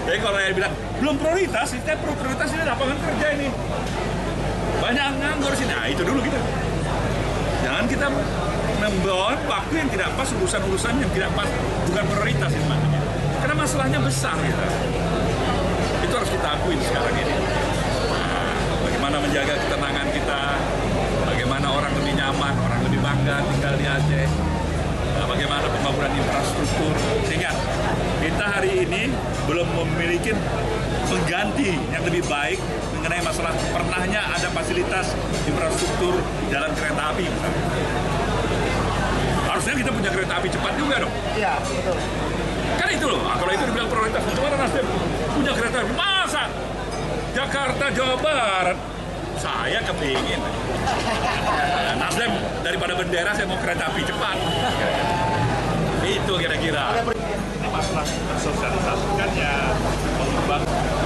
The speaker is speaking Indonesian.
Jadi kalau yang bilang belum prioritas, kita prioritas ini lapangan kerja ini. Banyak nganggur sini. Nah itu dulu kita. Jangan kita membawa waktu yang tidak pas, urusan-urusan yang tidak pas, bukan prioritas ini makanya. Karena masalahnya besar gitu. Itu harus kita akuin sekarang ini. Nah, bagaimana menjaga ketenangan kita, bagaimana orang lebih nyaman, orang lebih bangga tinggal di Aceh. Bagaimana pembangunan infrastruktur, sehingga kita hari ini belum memiliki pengganti yang lebih baik mengenai masalah pernahnya ada fasilitas infrastruktur jalan kereta api. Harusnya kita punya kereta api cepat juga dong. Iya, betul. Kan itu loh, kalau itu dibilang prioritas, bagaimana Nasdem punya kereta api? Masa Jakarta, Jawa Barat? Saya kepingin. Nasdem daripada bendera saya mau kereta api cepat. Itu kira-kira. Masalah sosialisasikannya, mengembangkan